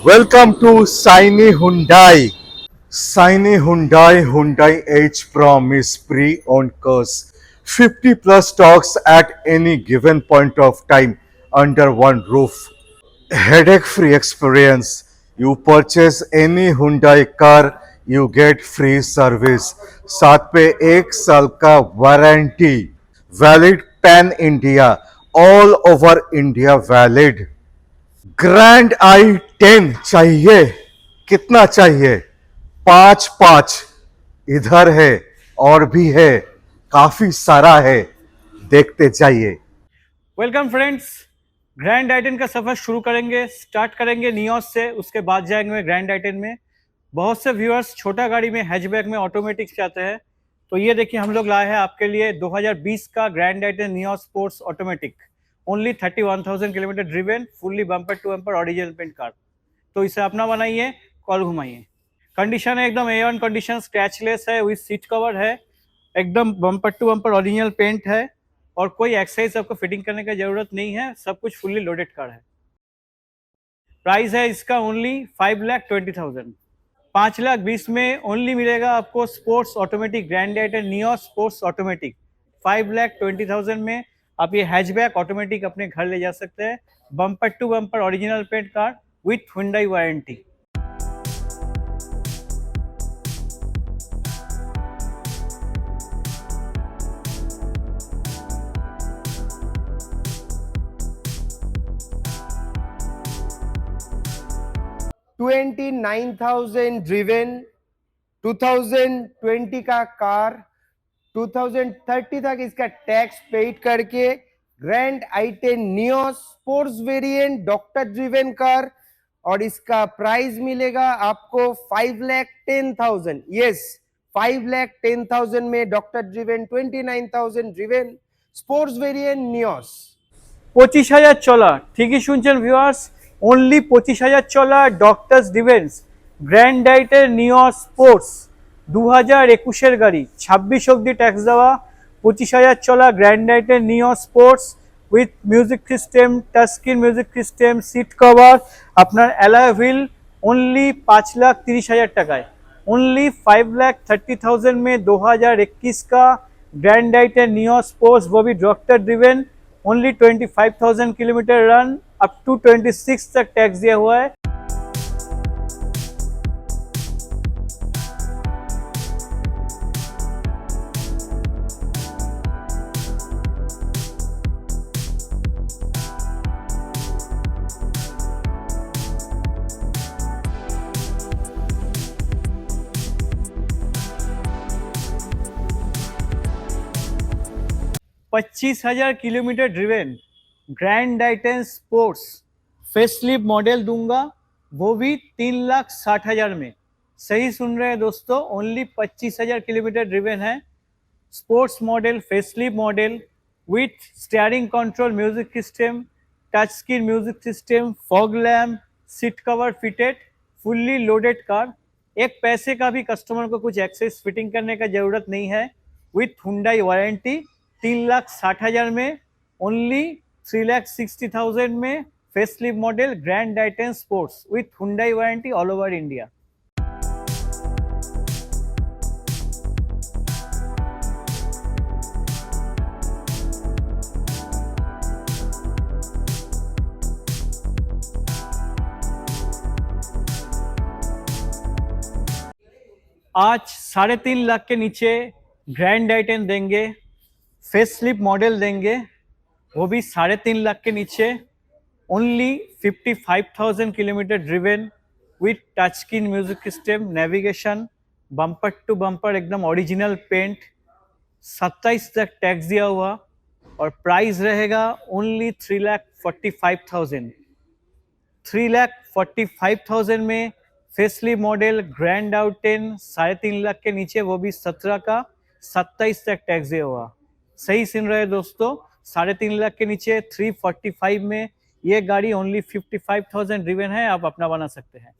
Welcome to Shiny Hyundai. Shiny Hyundai H Prom is pre-owned cars. 50 plus stocks at any given point of time under one roof. Headache-free experience. You purchase any Hyundai car, you get free service. साथ पे 1 साल का warranty. Valid pan India. All over India valid. Grand i10 चाहिए? कितना चाहिए? 5 5 इधर है और भी है, काफी सारा है, देखते जाइए। वेलकम फ्रेंड्स, ग्रैंड आइटन का सफर शुरू करेंगे। स्टार्ट करेंगे नियोस से, उसके बाद जाएंगे ग्रैंड आइटन में। बहुत से व्यूअर्स छोटा गाड़ी में, हैचबैक में, ऑटोमेटिक चाहते हैं, तो ये देखिए हम लोग लाए हैं आपके लिए 2020 का ग्रैंड आइटन Nios sports automatic. Only 31,000 kilometre driven, fully bumper to bumper original paint car. तो इसे अपना बनाइए, कॉल घुमाइए। कंडीशन है एकदम A1 कंडीशन, स्क्रैचलेस है, विद सीट कवर है, एकदम bumper to bumper original paint है और कोई एक्सरसाइज आपको फिटिंग करने की जरूरत नहीं है, सब कुछ फुल्ली लोडेड कार है। प्राइस है इसका ओनली 5,20,000। 5,20,000 में ओनली मिलेगा आपको स्पोर्ट्स ऑटोमेटिक ग्रैंड आइटन नियोस स्पोर्ट्स ऑटोमेटिक। 5,20,000 में आप ये हैचबैक ऑटोमेटिक अपने घर ले जा सकते हैं, bumper to bumper original paint car with Hyundai warranty. $29,000 driven, 2020 का कार, 2030 तक इसका टैक्स पेड करके grand i10 Nios sports variant doctor driven car, और इसका प्राइस मिलेगा आपको 5,10,000। यस, 5,10,000 में doctor driven, 29,000 driven sports variant Nios. 25,000 চলা, ঠিকই শুনছেন ভিউয়ার্স, অনলি 25,000 চলা ডক্টরস ডিভেন্স গ্র্যান্ড আইটের নিওস স্পোর্টস 2021-এর গাড়ি, 26 অবধি ট্যাক্স দেওয়া। 25,000 চলা গ্র্যান্ড আইটের Nios sports with music system, touch screen music system, seat cover, আপনার অ্যালয় হুইল, ओनली 5,30,000 টাকায়। ओनली 5,30,000 में 2021 का ग्रैंड आइटेन नियोस स्पोर्ट्स, वो भी doctor driven, only 25,000 kilometre run, up to 26 तक टैक्स दिया हुआ है। पच्चीस 25,000 kilometre driven grand i ten sports facelift model दूंगा, वो भी 3,60,000 में। सही सुन रहे हैं दोस्तों, ओनली 25,000 किलोमीटर ड्रिवन है। Sports model, facelift model with steering control music system, touch screen music system, fog lamp, seat cover fitted, fully loaded car. एक पैसे का भी कस्टमर को कुछ एक्सेस फिटिंग करने का जरूरत नहीं है, विथ हुंडई वारंटी। 3,60,000 में, ओनली 3,60,000 में facelift model grand i ten sports with Hyundai warranty all over India. आज 3.5 लाख के नीचे ग्रैंड आइटेन देंगे, फेसलिफ्ट मॉडल देंगे, वो भी 3.5 लाख के नीचे। Only 55,000 kilometre driven with touch screen music system, navigation, bumper to bumper एकदम ओरिजिनल पेंट, 27 तक टैक्स दिया हुआ, और प्राइस रहेगा ओनली 3,45,000। 3,45,000 में फेसलिफ्ट मॉडल ग्रैंड आइटेन 3.5 लाख के नीचे, वो भी 17 का, 27 तक टैक्स दिया हुआ। सही सुन रहे हैं दोस्तों, 3.5 लाख के नीचे 345 में ये गाड़ी ओनली 55,000 ड्रिवन है, आप अपना बना सकते हैं।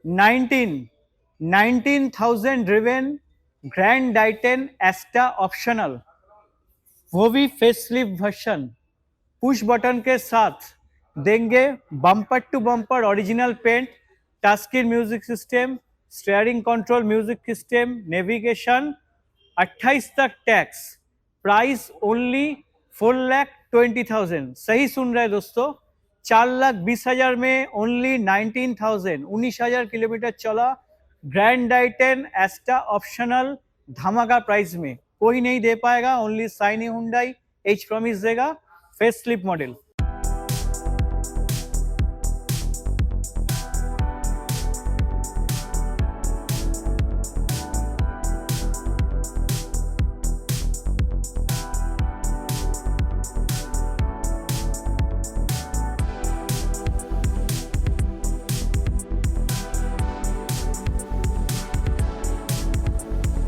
19,000 ड्रिवन ग्रैंड आइटेन एस्टा ऑप्शनल, वो भी फेसलिफ्ट वर्जन, पुश बटन के साथ देंगे, bumper to bumper original paint, touch screen music system, steering control music system, navigation, 28 तक टैक्स, प्राइस ओनली 4,20,000। सही सुन रहे हैं दोस्तों, 4,20,000 में ओनली 19,000, 19,000 किलोमीटर चला ग्रैंड आइटेन एस्टा ऑप्शनल धमाका प्राइस में कोई नहीं दे पाएगा, only Saini Hyundai H promise देगा फेस लिफ्ट मॉडल।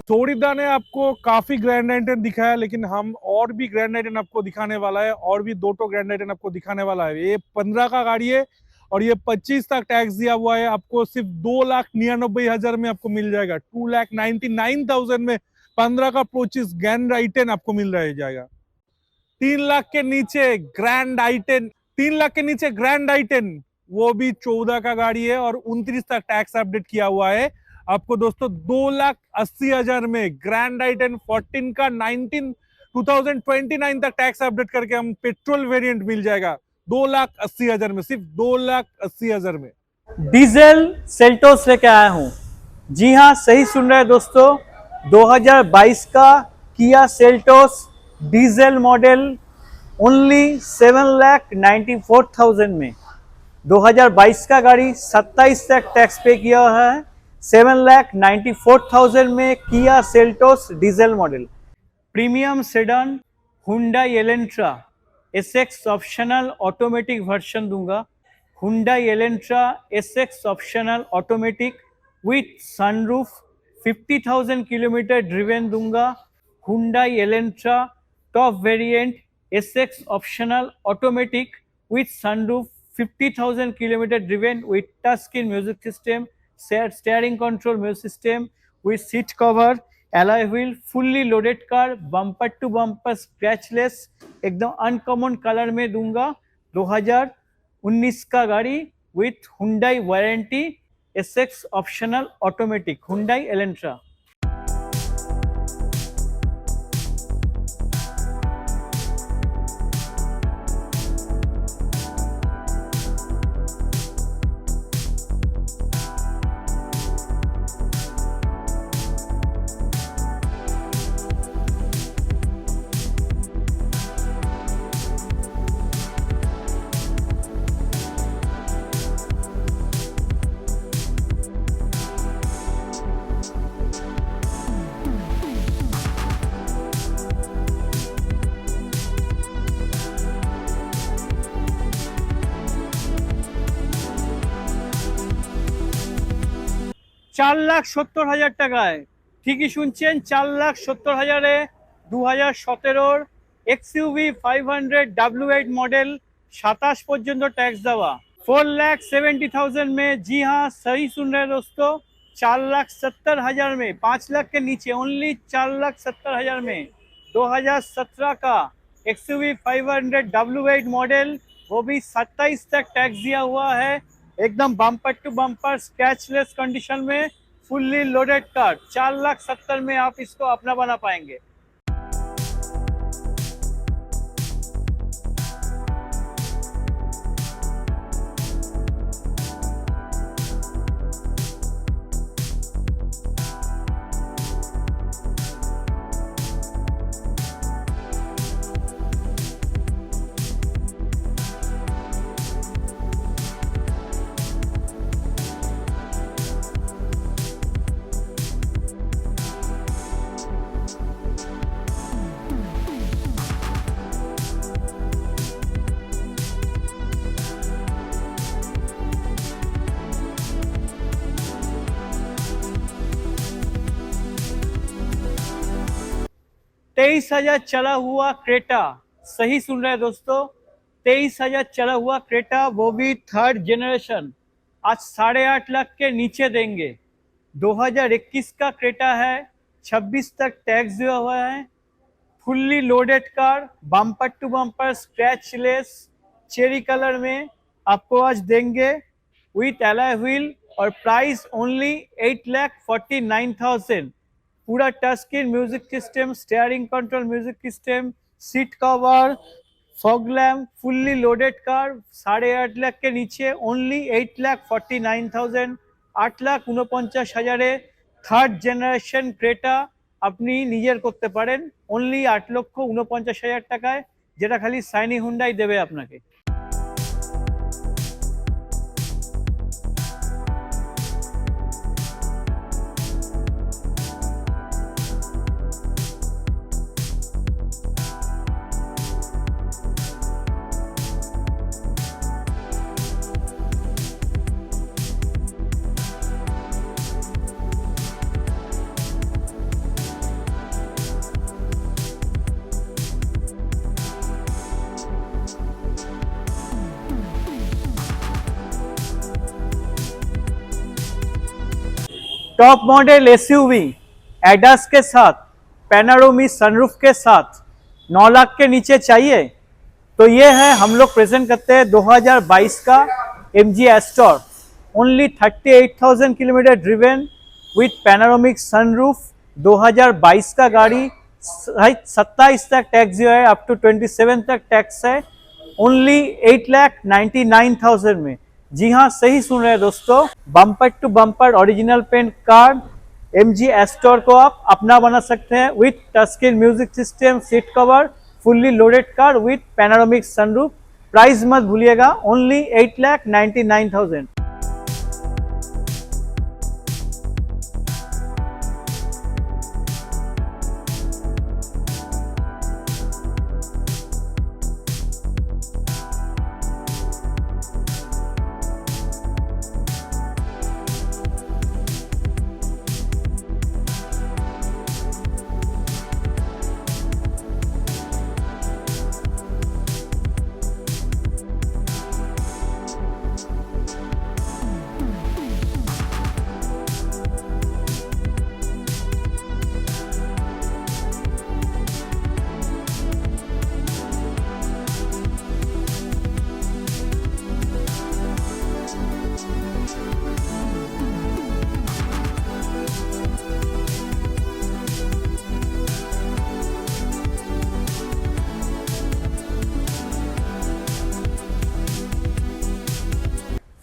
फ्लोरिडा ने आपको काफी ग्रैंड आइटेन दिखाया, लेकिन हम और भी ग्रैंड आइटेन आपको दिखाने वाला है, और भी 2 ग्रैंड आइटेन आपको दिखाने वाला है। ये 15 का गाड़ी है और ये 25 तक टैक्स दिया हुआ है। आपको सिर्फ 2,99,000 में आपको मिल जाएगा। 2,99,000 में 15 का 25 ग्रैंड आइटेन आपको मिल रहा जाएगा। 3 लाख के नीचे ग्रैंड आइटेन, 3 लाख के नीचे ग्रैंड आइटेन, वो भी 14 का गाड़ी है और 29 तक टैक्स अपडेट किया हुआ है। आपको दोस्तों 2,80,000 में ग्रैंड आइटेन 14 का 2029 तक टैक्स अपडेट करके हम पेट्रोल वेरिएंट मिल जाएगा 2,80,000 में, सिर्फ 2,80,000 में। डीजल सेल्टोस लेके आया हूं। जी हाँ, सही सुन रहे हैं दोस्तों, 2022 का किया सेल्टोस डीजल मॉडल ओनली 7,94,000 में। 2022 का गाड़ी 27 तक टैक्स पे किया है। 7,94,000 में Kia Seltos diesel model. Premium sedan Hyundai Elantra SX optional automatic version दूंगा। Hyundai Elantra SX optional automatic with sunroof, 50,000 kilometre driven दूंगा। Hyundai Elantra top variant SX optional automatic with sunroof, 50,000 kilometre driven with touch screen music system, steering control music system with seat cover, alloy wheel, fully loaded car, bumper to bumper scratchless, एकदम uncommon colour में दूंगा। 2019 का गाड़ी with Hyundai warranty, SX optional automatic, Hyundai Elantra. $4,70,000 টাকায়, ঠিকই শুনছেন, 4,70,000-এ 2017 XUV 500 W8 model 27 পর্যন্ত tax দেওয়া। 4,70,000 में, जी हाँ सही सुन रहे हैं दोस्तों, 4,70,000 में, 5 लाख के नीचे ओनली 4,70,000 में 2017 का XUV 500 W8 मॉडल, वो भी 27 तक टैक्स दिया हुआ है। एकदम bumper to bumper scratchless condition में फुल्ली लोडेड कार। 4,70,000 में आप इसको अपना बना पाएंगे। तेईस हजार चला हुआ क्रेटा, सही सुन रहे हैं दोस्तों, 23,000 चला हुआ क्रेटा, वो भी 3rd जनरेशन। आज 8.5 लाख के नीचे देंगे। 2021 का क्रेटा है, 26 तक टैक्स दिया हुआ है, fully loaded car, bumper to bumper scratchless cherry colour में आपको आज देंगे विथ एलॉय व्हील और प्राइस ओनली 8,49,000। पूरा touch screen music system, steering control music system, seat cover, fog lamp, fully loaded car, 8.5 lakh के नीचे ओनली 8,49,000। 8,49,000 থার্ড জেনারেশন ক্রেটা আপনি নিজের করতে পারেন অনলি 8,49,000 টাকায়, যেটা খালি সাইনি হুন্ডাই দেবে আপনাকে। टॉप मॉडल एसयूवी एडास के साथ, पैनारोमी सनरूफ के साथ 9 लाख के नीचे चाहिए तो ये है, हम लोग प्रेजेंट करते हैं 2022 का MG Astor, only 38,000 kilometre driven with panoramic sunroof. 2022 का गाड़ी, 27 तक टैक्स जो है, अप टू 27 तक टैक्स है, ओनली 8,99,000 में। जी हाँ, सही सुन रहे हैं दोस्तों, bumper to bumper original paint car MG Astor को आप अपना बना सकते हैं with touch screen music system, seat cover, fully loaded car with panoramic sunroof. Price मत भूलिएगा, ओनली 8,99,000।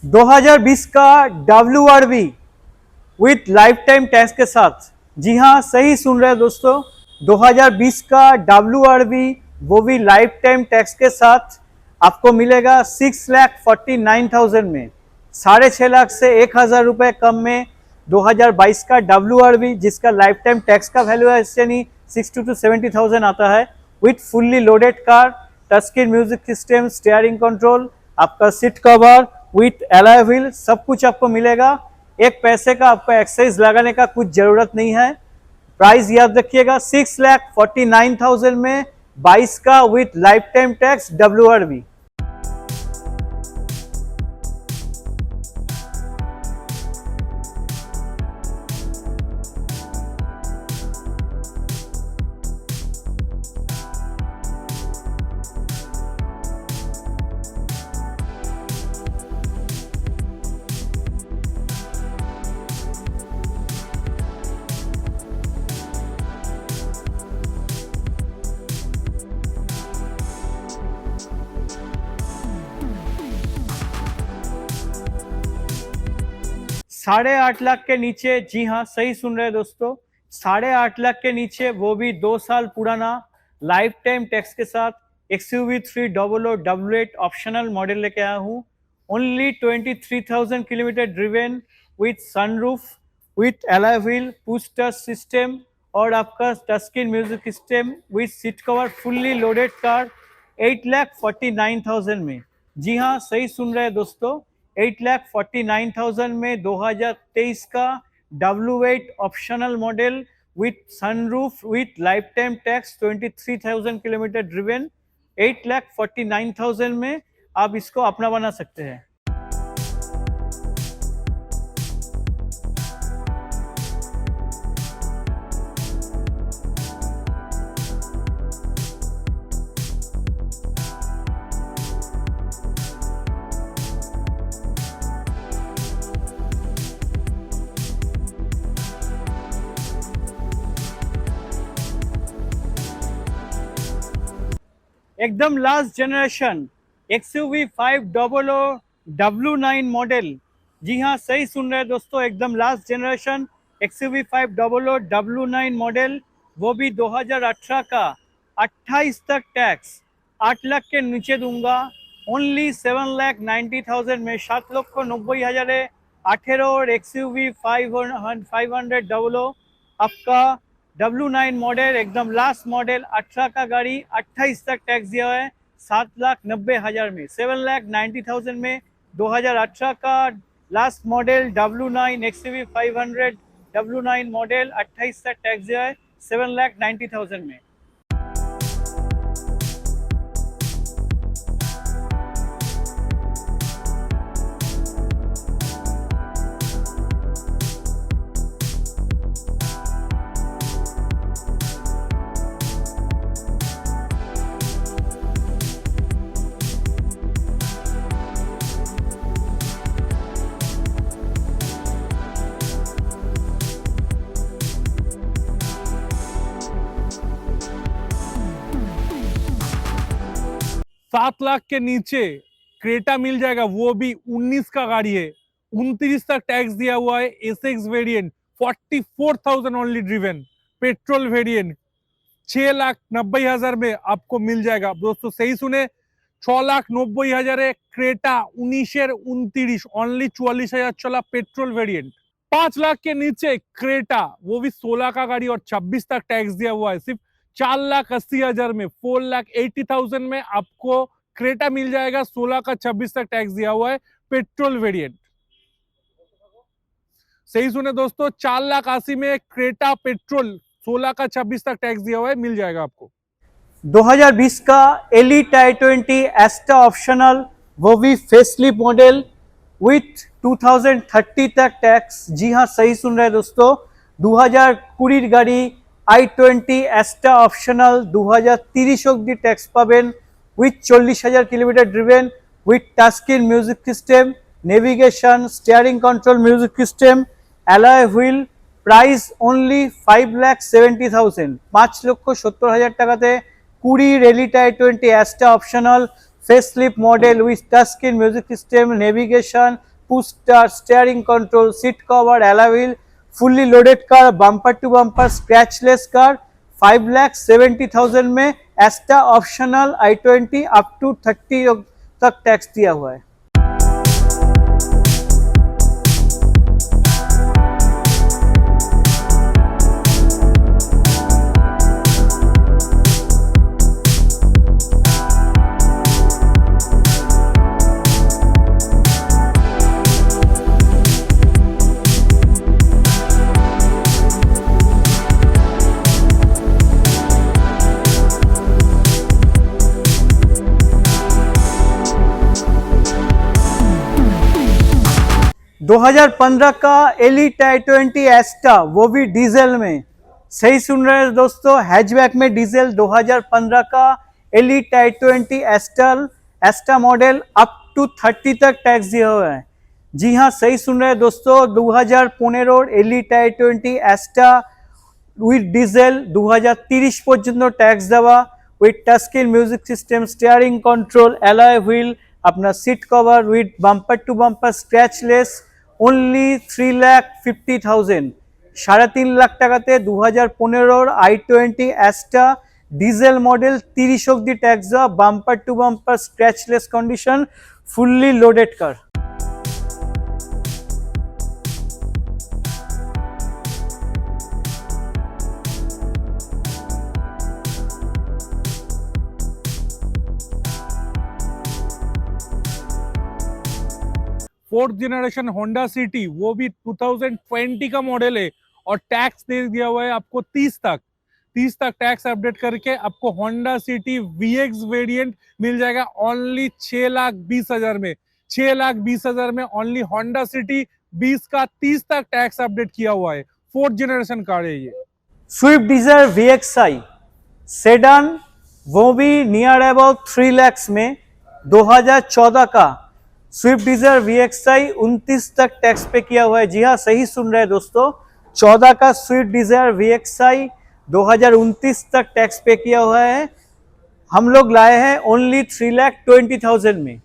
दो 2020 का WRV with life time tax के साथ। जी हाँ, सही सुन रहे हैं दोस्तों, 2020 का WRV वो भी लाइफ टाइम टैक्स के साथ आपको मिलेगा 6,49,000 में। 6.5 लाख से 1,000 रुपये कम में 2022 का WRV, जिसका लाइफ टाइम टैक्स का वैल्यूएशन ही 60 to 70,000 आता है, with fully loaded car, touch screen music system, steering control, आपका seat cover with alloy wheel, सब कुछ आपको मिलेगा। एक पैसे का आपको एक्साइज लगाने का कुछ जरूरत नहीं है। प्राइस याद रखिएगा, 6,49,000 में 22 का with life time tax WRV। साढ़े 8 लाख के नीचे, जी हाँ सही सुन रहे हैं दोस्तों, 8.5 लाख के नीचे, वो भी 2 साल पुराना लाइफ टाइम टैक्स के साथ XUV 30008 ऑप्शनल मॉडल लेके आया हूँ। Only 23,000 kilometre driven with sunroof, with alloy wheel, push touch system और आपका touch screen music system with seat cover, fully loaded car, 8,49,000 में। जी हाँ, सही सुन रहे हैं दोस्तों, 8,49,000 में 2023 का W8 optional model with sunroof with life time tax, 23,000 kilometre driven, 8,49,000 में आप इसको अपना बना सकते हैं। एकदम लास्ट जनरेशन XUV 500 W9 मॉडल। जी हाँ, सही सुन रहे हैं दोस्तों, एकदम last generation XUV 500 W9 model, वो भी 2018 का। 28 तक टैक्स, 8 लाख के नीचे दूंगा, ओनली 7,90,000 में। 7,90,000 है 18 और XUV 500 00 आपका W9 मॉडल, एकदम लास्ट मॉडल, 18 का गाड़ी, 28 तक टैक्स दिया हुआ है, 7,90,000 में, 7,90,000 में। 2018 का last model W9 XUV 500 W9 model, 28 तक टैक्स दिया है, 7,90,000 में। सात लाख के नीचे क्रेटा मिल जाएगा, वो भी 19 का गाड़ी है, 29 तक टैक्स दिया हुआ है। SX variant 44,000 only driven, petrol variant 6,90,000 में आपको मिल जाएगा। दोस्तों सही सुने, 6,90,000 है क्रेटा 19 ओनली 44,000 चला पेट्रोल वेरिएंट। 5 लाख के नीचे क्रेटा, वो भी 16 का गाड़ी और 26 तक टैक्स दिया हुआ है, सिर्फ 4,80,000 में, 4,80,000 में आपको क्रेटा मिल जाएगा। 16 का 26 तक टैक्स दिया हुआ है, पेट्रोल वेरिएंट। सही सुने दोस्तों, 4,80,000 में क्रेटा पेट्रोल, 16 का 26 तक टैक्स दिया हुआ है, मिल जाएगा आपको। 2020 का एलिट i20 एस्टा ऑप्शनल, वो भी फेसलिफ्ट मॉडल विथ 2030 तक टैक्स। जी हाँ, सही सुन रहे हैं दोस्तों, 2020 गाड़ी i20 एस्टा ऑप्शनल 2030 অবধি ট্যাক্স পাবেন, with 40,000 kilometre driven, with touchscreen music system, navigation, steering control music system, alloy wheel. Price only 5,70,000, 5,70,000 টাকাতে 20 elite i20 Asta optional facelift model with touchscreen music system, navigation, push start, steering control, seat cover, alloy wheel, fully loaded car, bumper to bumper scratchless car, 5,70,000 में एस्टा optional i20 up to 30 तक tax दिया हुआ है। दो 2015 का elite i20 एस्टा, वो भी diesel में। सही सुन रहे हैं दोस्तों, हैचबैक में डीजल, 2015 का elite i20 Asta model, up to 30 तक टैक्स दिया हुआ है। जी हाँ, सही सुन रहे हैं दोस्तों, 2015 एलिट i20 एस्टा उइथ डिजेल 2030 पर्यंत टैक्स देवा, with touchscreen music system, steering control, alloy wheel, अपना seat cover with bumper to bumper scratchless, only 3,50,000, 3.5 lakh টাকাতে 2015 i20 एस्टा ডিজেল মডেল 30 অবধি ট্যাক্স দেওয়া, bumper to bumper scratchless condition, fully loaded car. Fourth generation Honda city, वो भी 2020 का model है और tax दे दिया हुआ है आपको 30 तक टैक्स अपडेट करके आपको होंडा सिटी VX वेरिएंट मिल जाएगा ओनली 6,20,000 में। 6,20,000 में ओनली होंडा सिटी 20 का 30 तक टैक्स अपडेट किया हुआ है। फोर्थ जनरेशन कार है ये। स्विफ्ट डिजायर VXI सेडान, वो भी नियर अबाउट 3 लाख में, 2014 का स्विफ्ट डिजायर VXI 29 तक टैक्स पे किया हुआ है। जी हाँ, सही सुन रहे हैं दोस्तों, 14 का स्विफ्ट डिजायर VXI 2029 तक टैक्स पे किया हुआ है। हम लोग लाए हैं ओनली 3,20,000 में।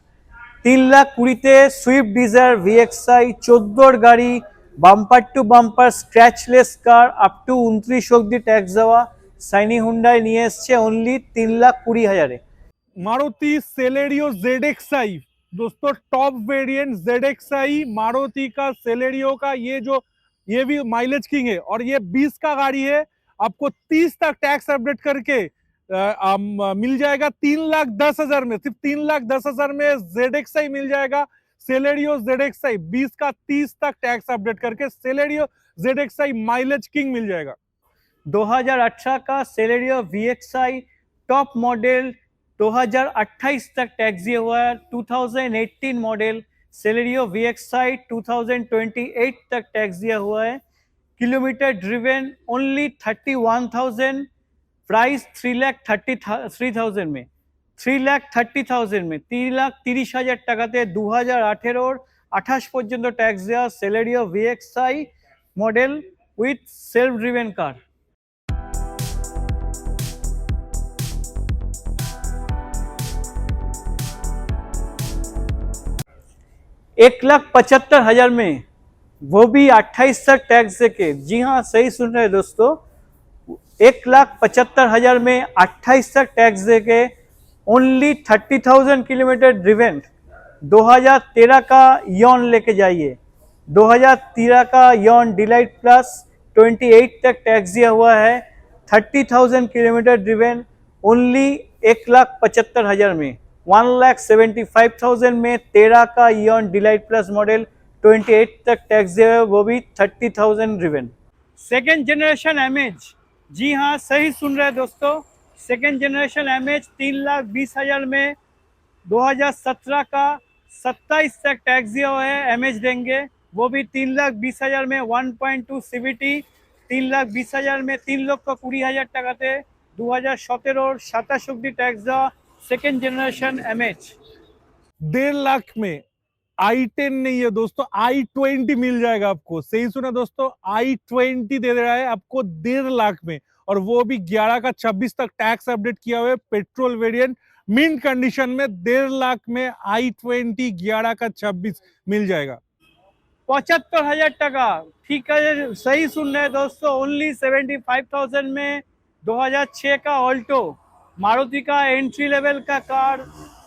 3,20,000 সুইফট ডিজায়ার ভিএক্সআই 14 গাড়ি, bumper to bumper scratchless car, up to 29 অব্দি ট্যাক্স দেওয়া সাইনি হুন্ডাই নিয়ে এসছে অনলি 3,20,000-এ। मारुति सेलेरियो ZXi दोस्तों, टॉप वेरिएंट ZXi मारुति का सेलेरियो का, ये भी माइलेज किंग है और ये 20 का गाड़ी है। आपको 30 तक टैक्स अपडेट करके मिल जाएगा 3,10,000 में। सिर्फ 3,10,000 में ZXi मिल जाएगा। सेलेरियो ZXi 20 का 30 तक टैक्स अपडेट करके सेलेरियो ZXi माइलेज किंग मिल जाएगा। 2018 का सेलेरियो VXI टॉप मॉडल 2028 तक टैक्स दिया हुआ है। 2018 मॉडल सेलेरियो VXI 2028 तक टैक्स दिया हुआ है। किलोमीटर ड्रिवन ओनली 31,000, प्राइस 3,33,000 में। 3,30,000 में 3,30,000 টাকাতে 2018 28 পর্যন্ত ট্যাক্স দেওয়া Celerio VXI model with self driven কার। 1,75,000 में, वो भी 28 तक टैक्स देके। जी हाँ, सही सुन रहे हैं दोस्तों, 1,75,000 में 28 तक टैक्स देके ओनली 30,000 किलोमीटर ड्रिवेन। 2013 का यॉन लेके जाइए। 2013 का यॉन डिलाइट प्लस 28 तक टैक्स दिया हुआ है। 30,000 किलोमीटर ड्रिवेन ओनली 1,75,000 में। 1,75,000 में 13 का यॉन डिलाइट प्लस मॉडल 28 तक टैक्स दिया है, वो भी 30,000 ड्रिवेन। सेकेंड जनरेशन एमएच, जी हाँ सही सुन रहे हैं दोस्तों, सेकेंड जनरेशन एमएच 3,20,000 में। 2017 का 27 तक टैक्स दिया हुआ है, एमएच देंगे, वो भी 3,20,000 में। 1.2 सीवीटी 3,20,000 में। 3,20,000 টাকাতে 2017 27 অব্দি ট্যাক্স দেওয়া सेकेंड जनरेशन एमएच। 1.5 लाख में i10 नहीं है दोस्तों, i20 मिल जाएगा आपको। सही सुना दोस्तों, i20 दे रहा है आपको 1.5 लाख में, और वो भी 11 का 26 तक टैक्स अपडेट किया हुआ है। पेट्रोल वेरिएंट मिंट कंडीशन में 1.5 लाख में i20 11 का 26 मिल जाएगा। 75,000 টাকা, ठीक है सही सुन रहे हैं दोस्तों, ओनली 75,000 में। 2006 का ऑल्टो, मारुति का एंट्री लेवल का कार,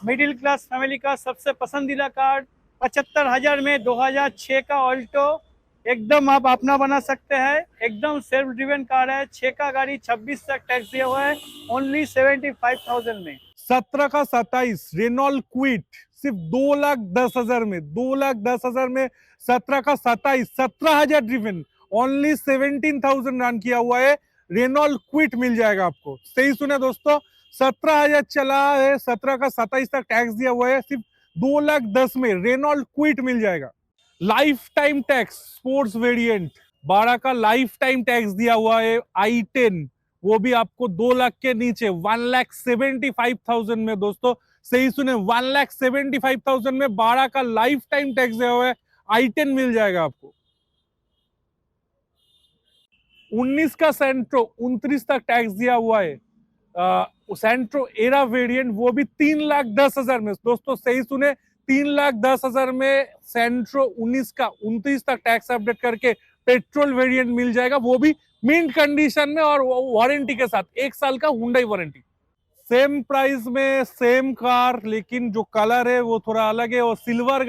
मिडिल क्लास फैमिली का सबसे पसंदीदा कार। 75,000 में 2006 का ऑल्टो, एकदम आप अपना बना सकते हैं, एकदम सेल्फ ड्रिवन कार है। 6 का गाड़ी 26 तक टैक्स दिया हुआ है, ओनली 75,000 में। 17 का 27 रेनॉल्ट क्विट सिर्फ 2,10,000 में। 2,10,000 में 17 का 27 17,000 ड्रिवन, ओनली 17,000 रन किया हुआ है। रेनॉल्ट क्विट मिल जाएगा आपको। सही सुने दोस्तों, 17,000 चला है, 17 का 27 तक टैक्स दिया हुआ है, सिर्फ 2,10,000 में रेनॉल्ट क्विट मिल जाएगा। Life time tax sports variant 12 का लाइफ टाइम टैक्स दिया हुआ है। i10 वो भी आपको 2 लाख के नीचे 1,75,000 में दोस्तों। सही सुने, 1,75,000 में 12 का लाइफ टाइम टैक्स दिया हुआ है, i10 मिल जाएगा आपको। 19 का सेंट्रो 29 तक टैक्स दिया हुआ है। सेंट्रो एरा वेरिएंट वो भी 3,10,000 में दोस्तों। सही सुने, 3,10,000 में सेंट्रो 19 का 29 तक टैक्स अपडेट करके पेट्रोल वेरिएंट मिल जाएगा, वो भी मिंट कंडीशन में और वारंटी के साथ 1 साल का हुंडई वारंटी। सेम प्राइस में सेम कार, लेकिन जो कलर है वो थोड़ा अलग है। और सिल्वर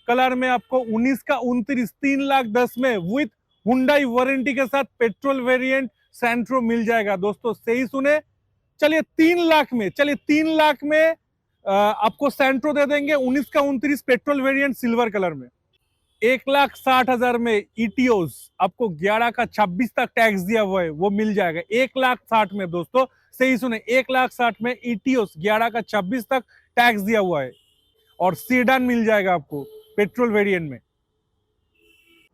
कलर में आपको 19 का 29 3,10,000 में विथ हुंडई वारंटी के साथ पेट्रोल वेरिएंट सेंट्रो मिल जाएगा दोस्तों। सही सुने, चलिए 3 लाख में, चलिए 3 लाख में आपको सेंट्रो दे देंगे 19 का 29 पेट्रोल वेरिएंट सिल्वर कलर में। 1,60,000 में ईटीओस आपको 11 का 26 तक टैक्स दिया हुआ है, वो मिल जाएगा 1,60,000 में दोस्तों। सही सुने, 1,60,000 में ईटीओस 11 का 26 तक टैक्स दिया हुआ है, और सीडान मिल जाएगा आपको पेट्रोल वेरिएंट में।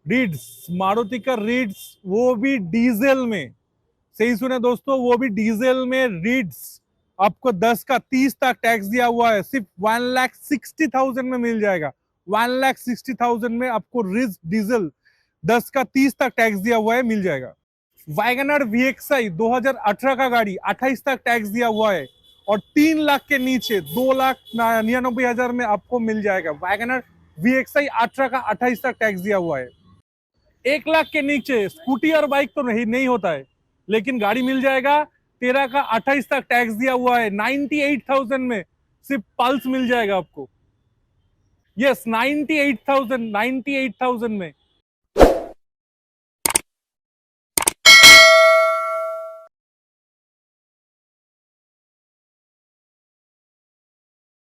रिड्स, मारुति का रिड्स वो भी डीजल में। सही सुने दोस्तों, वो भी डीजल में रिड्स आपको 10 का 30 तक टैक्स दिया हुआ है, सिर्फ 1,60,000 में मिल जाएगा। 1,60,000 में आपको रिड्स डीजल 10 का 30 तक टैक्स दिया हुआ है, मिल जाएगा। वैगनर VXI 2018 का गाड़ी 28 तक टैक्स दिया हुआ है, और 3 लाख के नीचे 2,99,000 में आपको मिल जाएगा वैगनर VXI 18 का 28 तक टैक्स दिया हुआ है। 1 लाख के नीचे स्कूटी और बाइक तो नहीं होता है, लेकिन गाड़ी मिल जाएगा 13 का 28 तक टैक्स दिया हुआ है। 98,000 में सिर्फ पल्स मिल जाएगा आपको। यस 98,000 में